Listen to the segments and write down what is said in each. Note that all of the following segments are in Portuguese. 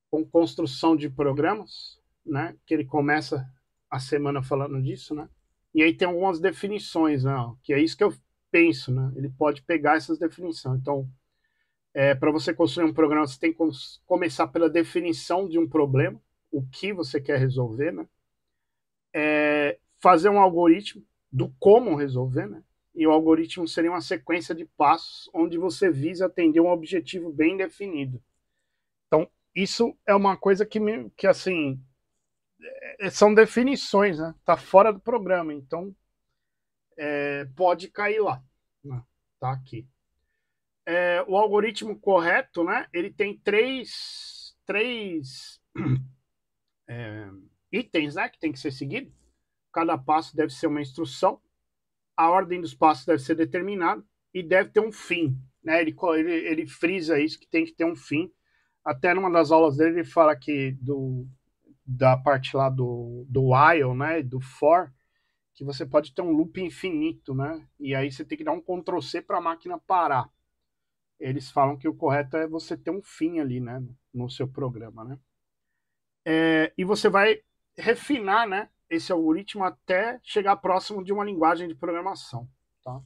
com construção de programas, né? Que ele começa a semana falando disso, né? E aí tem algumas definições, né? Que é isso que eu penso, né? Ele pode pegar essas definições. Então, para você construir um programa, você tem que começar pela definição de um problema, o que você quer resolver, né? Fazer um algoritmo do como resolver, né? E o algoritmo seria uma sequência de passos onde você visa atender um objetivo bem definido. Então, isso é uma coisa que assim, são definições, né? Tá fora do programa, então pode cair lá, né? Tá aqui. O algoritmo correto, né? Ele tem três itens, né? Que tem que ser seguido. Cada passo deve ser uma instrução, a ordem dos passos deve ser determinada e deve ter um fim, né? Ele frisa isso que tem que ter um fim. Até numa das aulas dele ele fala que da parte lá do while, né? Do for, que você pode ter um loop infinito, né? E aí você tem que dar um Ctrl C para a máquina parar. Eles falam que o correto é você ter um fim ali, né? No seu programa, né? E você vai refinar, né? Esse algoritmo até chegar próximo de uma linguagem de programação, tá?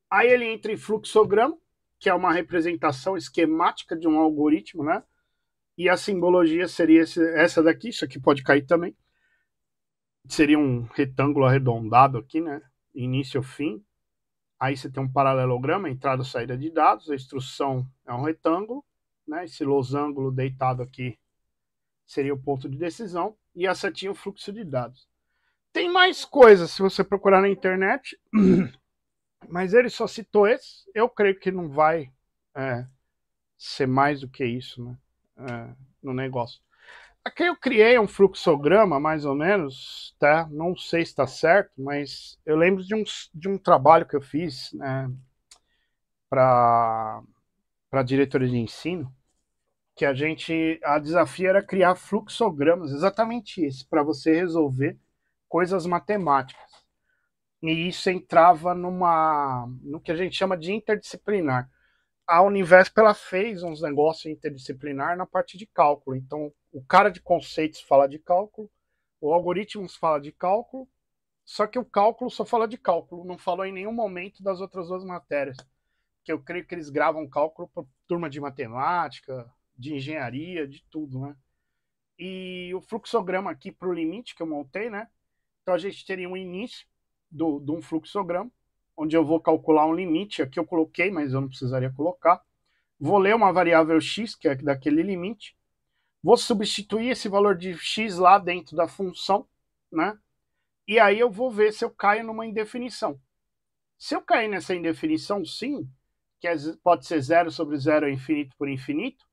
Aí ele entra em fluxograma, que é uma representação esquemática de um algoritmo, né? E a simbologia seria essa daqui, isso aqui pode cair também. Seria um retângulo arredondado aqui, né? Início ao fim. Aí você tem um paralelograma, entrada e saída de dados, a instrução é um retângulo, né? Esse losango deitado aqui seria o ponto de decisão, e a setinha o fluxo de dados. Tem mais coisas se você procurar na internet, mas ele só citou esse. Eu creio que não vai ser mais do que isso, né? No negócio. Aqui eu criei um fluxograma, mais ou menos, tá? Não sei se está certo, mas eu lembro de um trabalho que eu fiz, né, para a diretoria de ensino, que a desafio era criar fluxogramas, exatamente isso, para você resolver coisas matemáticas. E isso entrava no que a gente chama de interdisciplinar. A Univesp ela fez uns negócios interdisciplinar na parte de cálculo. Então, o cara de conceitos fala de cálculo, o algoritmos fala de cálculo, só que o cálculo só fala de cálculo, não falou em nenhum momento das outras duas matérias. Que eu creio que eles gravam cálculo para turma de matemática, de engenharia, de tudo, né? E o fluxograma aqui para o limite que eu montei, né? Então a gente teria um início de um fluxograma, onde eu vou calcular um limite. Aqui eu coloquei, mas eu não precisaria colocar. Vou ler uma variável x, que é daquele limite. Vou substituir esse valor de x lá dentro da função, né? E aí eu vou ver se eu caio numa indefinição. Se eu cair nessa indefinição, sim, que pode ser zero sobre zero infinito por infinito,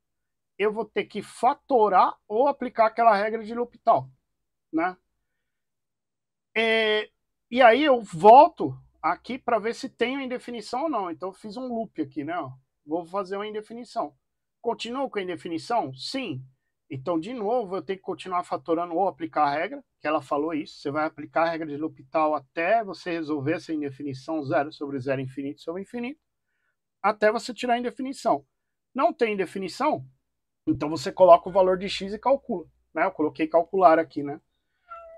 eu vou ter que fatorar ou aplicar aquela regra de L'Hopital, né? E aí eu volto aqui para ver se tem uma indefinição ou não. Então eu fiz um loop aqui, né? Vou fazer uma indefinição. Continuo com a indefinição? Sim. Então, de novo, eu tenho que continuar fatorando ou aplicar a regra, que ela falou isso. Você vai aplicar a regra de L'Hopital até você resolver essa indefinição zero sobre zero infinito sobre infinito, até você tirar a indefinição. Não tem indefinição? Então você coloca o valor de x e calcula. Né? Eu coloquei calcular aqui, né?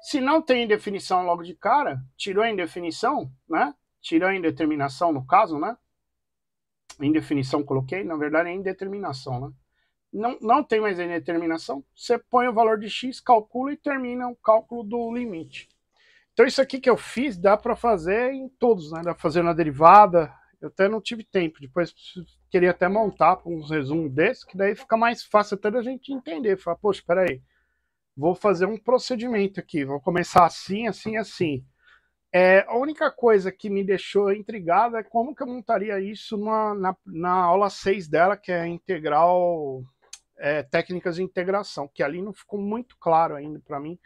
Se não tem indefinição logo de cara, tirou a indefinição, né? Tirou a indeterminação no caso, né? Indefinição coloquei, na verdade é indeterminação, né? Não tem mais indeterminação, você põe o valor de x, calcula e termina o cálculo do limite. Então isso aqui que eu fiz dá para fazer em todos, né? Dá para fazer na derivada. Eu até não tive tempo, depois queria até montar uns resumos desses, que daí fica mais fácil até da gente entender. Falar, poxa, espera aí, vou fazer um procedimento aqui, vou começar assim, assim, assim. A única coisa que me deixou intrigado é como que eu montaria isso na aula 6 dela, que é integral, técnicas de integração, que ali não ficou muito claro ainda para mim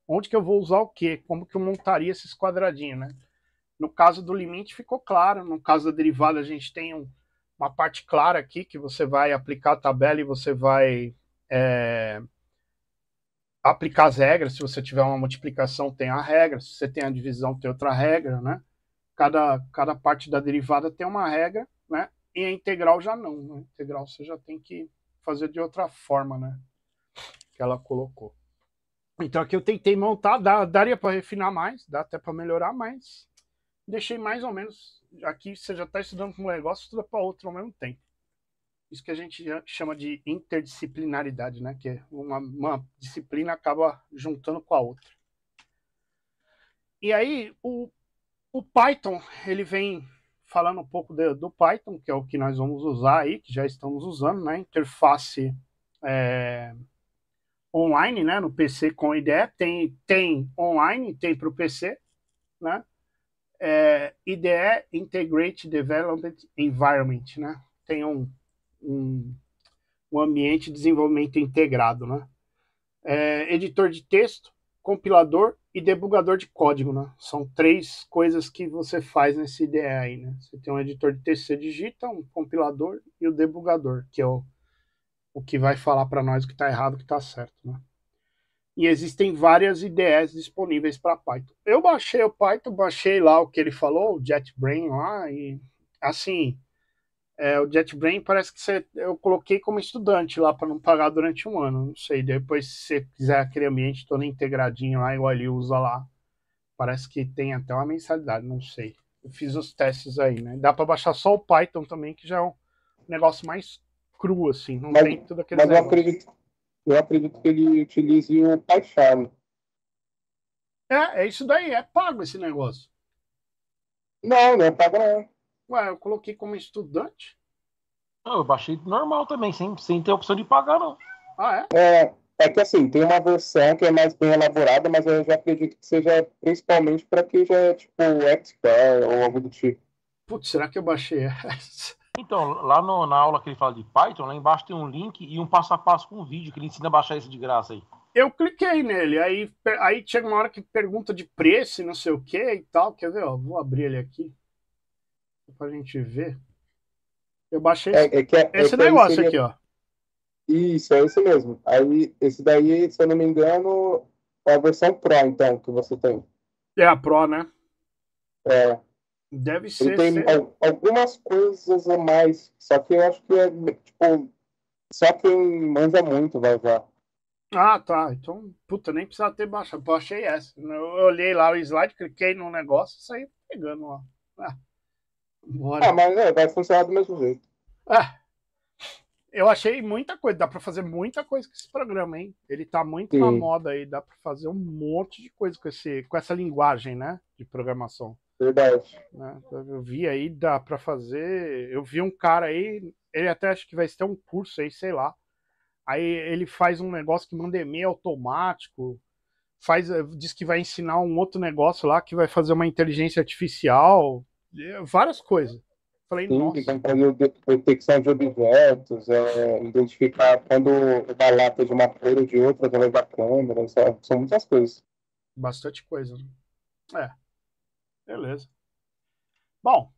onde que eu vou usar o quê, como que eu montaria esses quadradinhos, né? No caso do limite ficou claro, no caso da derivada a gente tem uma parte clara aqui, que você vai aplicar a tabela e você vai aplicar as regras. Se você tiver uma multiplicação, tem a regra. Se você tem a divisão, tem outra regra, né? Cada parte da derivada tem uma regra, né? E a integral já não. Né? A integral você já tem que fazer de outra forma, né? Que ela colocou. Então aqui eu tentei montar, daria para refinar mais, dá até para melhorar, mas deixei mais ou menos. Aqui você já está estudando para um negócio, estuda para outro ao mesmo tempo. Isso que a gente chama de interdisciplinaridade, né? Que uma disciplina acaba juntando com a outra. E aí o Python, ele vem falando um pouco do Python, que é o que nós vamos usar aí, que já estamos usando, né? Interface online, né? No PC com IDE, tem online, tem para o PC, né? IDE Integrated Development Environment, né? Tem um ambiente de desenvolvimento integrado, né? Editor de texto, compilador e debugador de código, né? São 3 coisas que você faz nesse IDE aí, né? Você tem um editor de texto que você digita, um compilador e o debugador, que é o que vai falar para nós o que está errado e o que está certo, né? E existem várias IDEs disponíveis para Python. Eu baixei o Python, baixei lá o que ele falou, o JetBrains lá, e assim, o JetBrains parece que eu coloquei como estudante lá para não pagar durante um ano, não sei. Depois, se você quiser aquele ambiente todo integradinho lá, igual ele usa lá, parece que tem até uma mensalidade, não sei. Eu fiz os testes aí, né? Dá para baixar só o Python também, que já é um negócio mais cru, assim, não tem tudo aqueles Mas negócios. eu acredito que ele utilize o PyCharm. É isso daí, é pago esse negócio. Não, não é pago não. Ué, eu coloquei como estudante. Eu baixei normal também, sem ter opção de pagar, não. Ah, é? É que assim, tem uma versão que é mais bem elaborada, mas eu já acredito que seja principalmente para quem já é tipo expert ou algo do tipo. Putz, será que eu baixei essa? Então, lá na aula que ele fala de Python, lá embaixo tem um link e um passo a passo com um vídeo que ele ensina a baixar isso de graça aí. Eu cliquei nele, aí chega uma hora que pergunta de preço e não sei o que e tal. Quer ver? Ó, vou abrir ele aqui pra gente ver. Eu baixei esse Que aí negócio seria. aqui, ó. Isso, é isso mesmo. Aí, esse daí, se eu não me engano, é a versão Pro, então, que você tem. É a Pro, né? É, Deve ele ser. tem algumas coisas a mais, só que eu acho que é, tipo, só quem manja muito vai usar. Ah, tá. Então, puta, nem precisava ter baixado. Baixei essa. Eu olhei lá o slide, cliquei no negócio e saí pegando lá. Ah, Ah, bora. mas vai funcionar do mesmo jeito. Ah, eu achei muita coisa, dá para fazer muita coisa com esse programa, hein? Ele tá muito na Sim, moda aí, dá para fazer um monte de coisa com essa linguagem, né, de programação. verdade. Né? Eu vi aí, dá para fazer. Eu vi um cara aí, ele até acho que vai ter um curso aí, sei lá. Aí ele faz um negócio que manda e-mail automático, diz que vai ensinar um outro negócio lá que vai fazer uma inteligência artificial, várias coisas. Falei, Sim, que nossa. tem que fazer detecção de objetos, identificar quando uma lata de uma cor ou de outra através da câmera, sabe? São muitas coisas. Bastante coisa, né? Beleza. Bom,